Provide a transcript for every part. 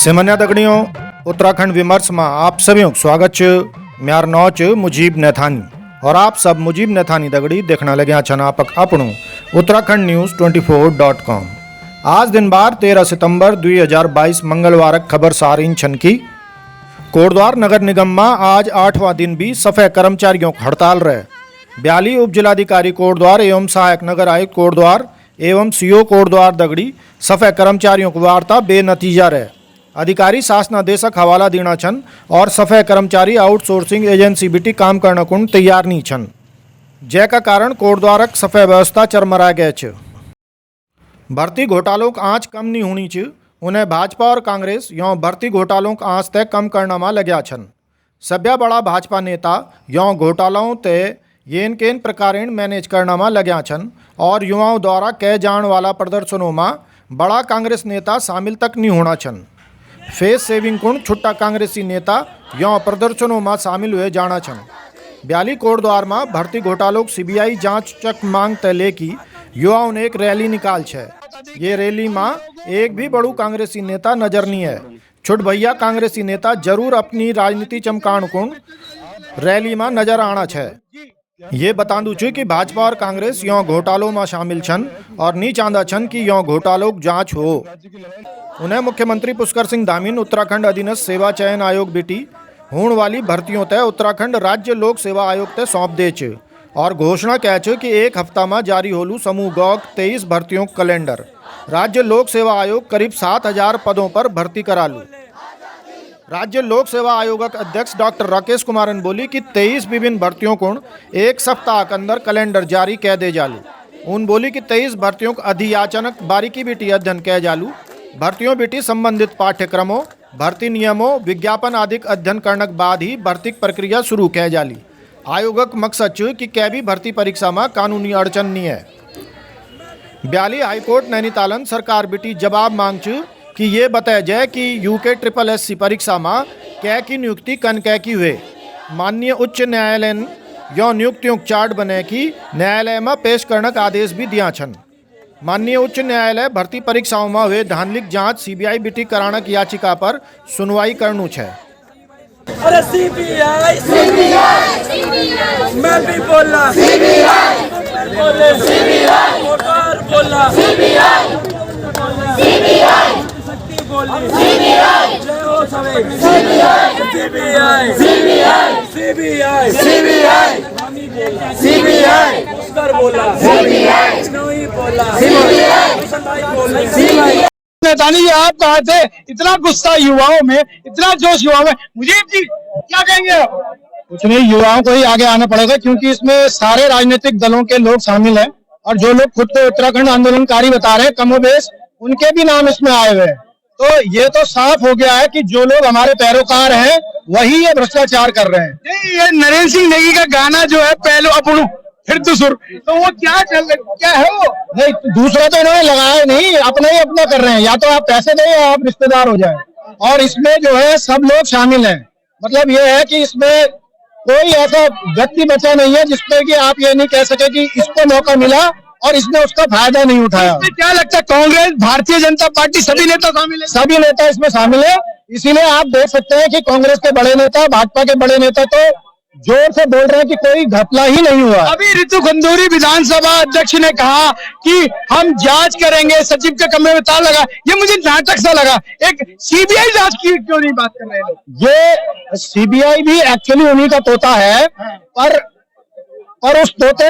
सिमन्या दगड़ियों उत्तराखंड विमर्श में आप सभी स्वागत छ। म्यार नौ च मुजीब नैथानी और आप सब मुजीब नैथानी दगड़ी देखना लग्या छन आपक अपनू उत्तराखंड न्यूज़ 24.com। आज दिन बार 13 सितंबर 2022 मंगलवार खबर सारीन छन की कोटद्वार नगर निगम में आज 8वां दिन भी सफाई कर्मचारियों की हड़ताल रहे। ब्याली उप जिलाधिकारी कोटद्वार एवं सहायक नगर आयुक्त कोटद्वार एवं सीओ कोटद्वार दगड़ी सफाई कर्मचारियों की वार्ता बेनतीजा रहे। अधिकारी शासनादेशक हवाला देना छन और सफाई कर्मचारी आउटसोर्सिंग एजेंसी बिटी काम करने को तैयार नहीं छन, जैका कारण कोटद्वारक सफाई व्यवस्था चरमरा गए छ। भर्ती घोटालों की आँच कम नहीं होनी छ। उन्हें भाजपा और कांग्रेस यों भर्ती घोटालों की आँच तय कम करने में लग्या छन। सभ्या बड़ा भाजपा नेता यों घोटालों तय येन केन प्रकारेण मैनेज करने में लग्या छन और युवाओं द्वारा कह जाने वाला प्रदर्शनों में बड़ा कांग्रेस नेता शामिल तक नहीं होना छन। फेस सेविंग कुण छुट्टा कांग्रेसी नेता यों प्रदर्शनों में शामिल हुए जाना छन। ब्याली कोटद्वार में भर्ती घोटालों की सीबीआई जांच चक मांग तय लेकी युवाओं ने एक रैली निकाल छे। ये रैली में एक भी बड़ू कांग्रेसी नेता नजर नहीं है। छुट भैया कांग्रेसी नेता जरूर अपनी राजनीति चमकाण कुण रैली में नजर आना छे। ये बता दूँ कि भाजपा और कांग्रेस यों घोटालों में शामिल छन और नहीं चाहता छन कि यों घोटालों की जांच हो। उन्हें मुख्यमंत्री पुष्कर सिंह धामीन उत्तराखंड अधीनस्थ सेवा चयन आयोग बिटी होने वाली भर्तियों तय उत्तराखंड राज्य लोक सेवा आयोग तय सौंप दे छ और घोषणा कह छ कि एक हफ्ता में जारी होलू समूह गौक 23 भर्तियों कैलेंडर। राज्य लोक सेवा आयोग करीब 7000 पदों पर भर्ती करालू। राज्य लोक सेवा आयोग अध्यक्ष डॉक्टर राकेश कुमारन बोली कि 23 विभिन्न भर्तियों को एक सप्ताह के अंदर कैलेंडर जारी कह दे जालू। उन बोली कि 23 भर्तियों का अधियाचनक बारीकी बिटी अध्ययन कह जालू। भर्तियों बिटी संबंधित पाठ्यक्रमों भर्ती नियमों विज्ञापन आदि अध्ययन करने के बाद ही भर्ती प्रक्रिया शुरू कह जाली। आयोगक मकसद छ कि कै भी भर्ती परीक्षा में कानूनी अड़चन नहीं है। ब्याली हाईकोर्ट नैनीतालन सरकार बिटी जवाब मांग छ कि ये बताया जाए कि यूके SSS परीक्षा में कै की नियुक्ति कन कै की हुए। माननीय उच्च न्यायालय ने यो नियुक्तियों चार्ट बने की न्यायालय में पेश करने का आदेश भी दिया छन। माननीय उच्च न्यायालय भर्ती परीक्षाओं में हुए धांधलिक जांच सीबीआई बिटी कराने की याचिका पर सुनवाई करनु छे। अरे सीबीआई मैं भी बोला बोले सीबीआई बोला जय हो सभी सीबीआई पुष्कर बोला नहीं बोला नैथानी जी आप कहा थे इतना गुस्सा युवाओं में, इतना जोश युवाओं में, मुजीब जी क्या कहेंगे आप? कुछ नहीं, युवाओं को ही आगे आना पड़ेगा क्योंकि इसमें सारे राजनीतिक दलों के लोग शामिल हैं और जो लोग खुद को उत्तराखंड आंदोलनकारी बता रहे हैं कमोबेश उनके भी नाम इसमें आए हुए हैं। तो ये तो साफ हो गया है कि जो लोग हमारे पैरोकार हैं वही ये भ्रष्टाचार कर रहे हैं। नहीं, ये नरेंद्र सिंह नेगी का गाना जो है पहले अपनू फिर दूसर, तो वो क्या चल रहा क्या है वो? नहीं, दूसरा तो इन्होंने लगाया नहीं, अपना ही अपना कर रहे हैं। या तो आप पैसे दें या आप रिश्तेदार हो जाए। और इसमें जो है सब लोग शामिल हैं। मतलब ये है कि इसमें कोई ऐसा व्यक्ति बचा नहीं है जिसपे कि आप ये नहीं कह सके कि इसको मौका मिला और इसने उसका फायदा नहीं उठाया। इसमें क्या लगता है कांग्रेस, भारतीय जनता पार्टी सभी नेता शामिल है? सभी नेता इसमें शामिल है। इसीलिए आप देख सकते हैं कि कांग्रेस के बड़े नेता, भाजपा के बड़े नेता तो जोर से बोल रहे हैं कि कोई घपला ही नहीं हुआ। अभी रितु खंडूरी विधानसभा अध्यक्ष ने कहा कि हम जांच करेंगे, सचिव के कमरे में ताला लगा। ये मुझे नाटक सा लगा। एक सीबीआई जांच की क्यों नहीं बात कर रहे हैं लोग? ये सीबीआई भी एक्चुअली उन्हीं का तोता है, पर उस तोते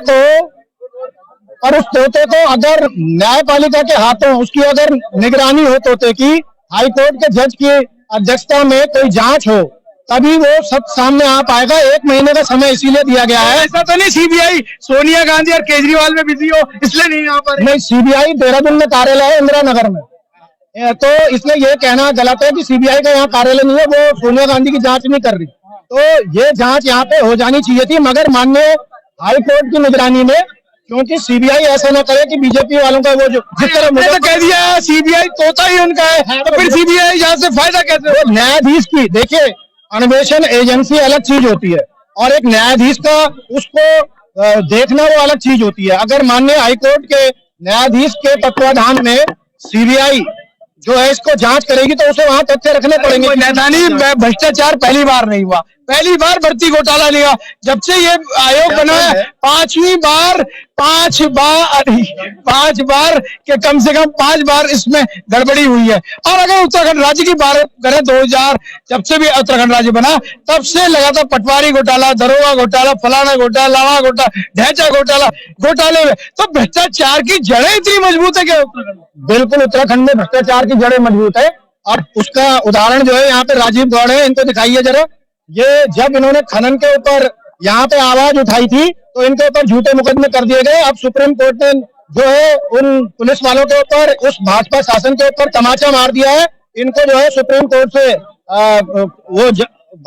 को अगर न्यायपालिका के हाथों उसकी अगर निगरानी हो तोते की, हाईकोर्ट के जज की अध्यक्षता में कोई जांच हो तभी वो सब सामने आ पाएगा। 1 महीने का समय इसीलिए दिया गया है। ऐसा तो नहीं सीबीआई सोनिया गांधी और केजरीवाल में बिजी हो इसलिए नहीं आ पा रही? नहीं, सीबीआई देहरादून में कार्यालय है, इंदिरा नगर में, तो इसलिए ये कहना गलत है कि सीबीआई का यहाँ कार्यालय नहीं है, वो सोनिया गांधी की जांच नहीं कर रही। तो ये जांच यहाँ पे हो जानी चाहिए थी, मगर माननीय हाईकोर्ट की निगरानी में, क्योंकि सीबीआई ऐसा ना करे कि बीजेपी वालों का वो जो जिस तरह मुझे तो कह दिया सीबीआई तोता ही उनका है, तो फिर सीबीआई यहाँ से फायदा कैसे? न्यायाधीश की देखिए, अन्वेषण एजेंसी अलग चीज होती है और एक न्यायाधीश का उसको देखना वो अलग चीज होती है। अगर माननीय हाईकोर्ट के न्यायाधीश के तत्वाधान में सीबीआई जो है इसको जांच करेगी तो उसे वहां तथ्य रखने पड़ेंगे। नैथानी, भ्रष्टाचार पहली बार नहीं हुआ, पहली बार भर्ती घोटाला नहीं हुआ। जब से ये आयोग बना है पांच बार के कम से कम 5 बार इसमें गड़बड़ी हुई है। और अगर उत्तराखंड राज्य की बात करें 2000 जब से भी उत्तराखंड राज्य बना तब से लगातार पटवारी घोटाला, दरोगा घोटाला, फलाना घोटाला, लावा घोटाला, ढैंचा घोटाले में, तो भ्रष्टाचार की जड़ें इतनी मजबूत है क्या उत्तराखंड? बिल्कुल, उत्तराखंड में भ्रष्टाचार की जड़ें मजबूत है। और उसका उदाहरण जो है यहाँ पे राजीव गौड़ है, इनको दिखाइए जरा। ये जब इन्होंने खनन के ऊपर यहाँ पे आवाज उठाई थी तो इनके ऊपर झूठे मुकदमे कर दिए गए। अब सुप्रीम कोर्ट ने जो है उन पुलिस वालों के ऊपर, उस भाजपा शासन के ऊपर तमाचा मार दिया है। इनको जो है सुप्रीम कोर्ट से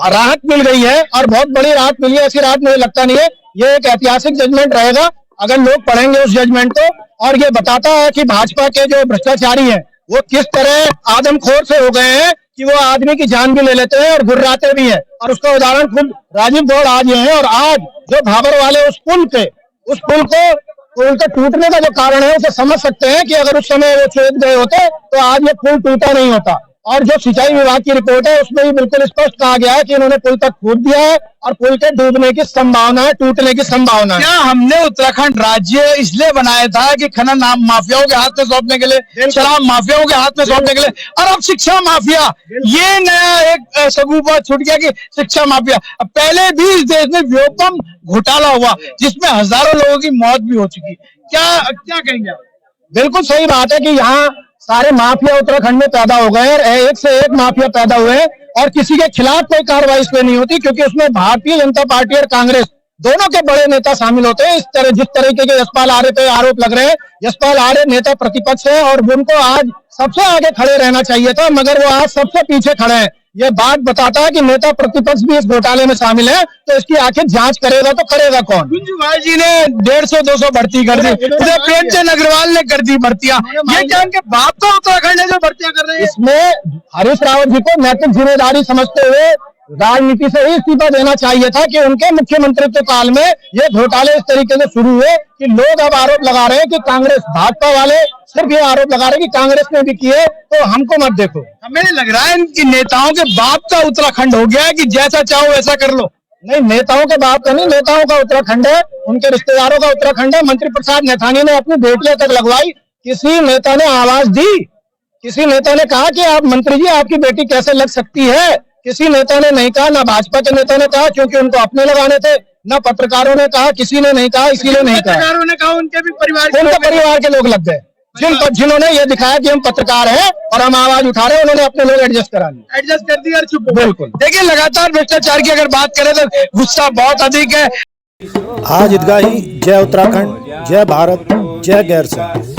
राहत मिल गई है और बहुत बड़ी राहत मिली है। ऐसी राहत मुझे लगता नहीं है, ये एक ऐतिहासिक जजमेंट रहेगा अगर लोग पढ़ेंगे उस जजमेंट को। और ये बताता है कि भाजपा के जो भ्रष्टाचारी हैं वो किस तरह आदमखोर से हो गए हैं कि वो आदमी की जान भी ले लेते हैं और गुर्राते भी हैं। और उसका उदाहरण खुद राजीव गौड़ आज ये है। और आज जो भाबर वाले उस पुल को उनके टूटने का जो कारण है उसे समझ सकते हैं कि अगर उस समय वो छेद गए होते तो आज ये पुल टूटा नहीं होता। और जो सिंचाई विभाग की रिपोर्ट है उसमें भी बिल्कुल स्पष्ट कहा गया है कि इन्होंने पुल तक खोद दिया है और पुल के डूबने की संभावना है, टूटने की संभावना है। क्या हमने उत्तराखंड राज्य इसलिए बनाया था कि खनन माफियाओं के हाथ में सौंपने के लिए, शराब माफियाओं के हाथ में सौंपने के लिए, और अब शिक्षा माफिया, ये नया एक सगुफा छूट गया कि शिक्षा माफिया। पहले भी इस देश में व्योमकेश घोटाला हुआ जिसमें हजारों लोगों की मौत भी हो चुकी। क्या कहेंगे आप? बिल्कुल सही बात है कि यहाँ सारे माफिया उत्तराखंड में पैदा हो गए और एक से एक माफिया पैदा हुए हैं और किसी के खिलाफ कोई कार्रवाई इसलिए नहीं होती क्योंकि उसमें भारतीय जनता पार्टी और कांग्रेस दोनों के बड़े नेता शामिल होते हैं। जिस तरीके के यशपाल आर्य पे आरोप लग रहे हैं, यशपाल आर्य नेता प्रतिपक्ष है और उनको आज सबसे आगे खड़े रहना चाहिए था मगर वो आज सबसे पीछे खड़े हैं। ये बात बताता है कि नेता प्रतिपक्ष भी इस घोटाले में शामिल है, तो इसकी आखिर जांच करेगा तो करेगा कौन? गुंजूभाई जी ने 150-200 भर्ती कर दी, उधर प्रेमचंद अग्रवाल ने कर दी भर्तियां। ये क्या उनके बाप का उत्तराखंड है जो भर्तियां कर रहे हैं? इसमें हरीश रावत जी को नैतिक जिम्मेदारी समझते हुए राजनीति से ही इस्तीफा देना चाहिए था कि उनके मुख्यमंत्रित्व काल में ये घोटाले इस तरीके से शुरू हुए कि लोग अब आरोप लगा रहे हैं कि कांग्रेस, भाजपा वाले सिर्फ ये आरोप लगा रहे हैं कि कांग्रेस ने भी किए तो हमको मत देखो। हमें लग रहा है इनकी नेताओं के बाप का उत्तराखंड हो गया है कि जैसा चाहो वैसा कर लो। नहीं, नेताओं के बाप का नहीं, नेताओं का उत्तराखंड है, उनके रिश्तेदारों का उत्तराखंड है। मंत्री प्रसाद नैथानी ने अपनी बेटियां तक लगवाई, किसी नेता ने आवाज दी, किसी नेता ने कहा कि आप मंत्री जी आपकी बेटी कैसे लग सकती है? किसी नेता ने नहीं कहा, ना भाजपा के नेता ने कहा क्योंकि उनको अपने लगाने थे, ना पत्रकारों ने कहा, किसी ने नहीं कहा, इसीलिए नहीं कहा। पत्रकारों ने कहा, उनके भी परिवार के लोग लग गए जिन्होंने ये दिखाया कि हम पत्रकार हैं और हम आवाज उठा रहे हैं, उन्होंने अपने लोग एडजस्ट कर दिया और चुप। बिल्कुल, देखिए लगातार भ्रष्टाचार की अगर बात करें तो गुस्सा बहुत अधिक है। आज ईदगाही, जय उत्तराखंड, जय भारत, जय गैर सिंह।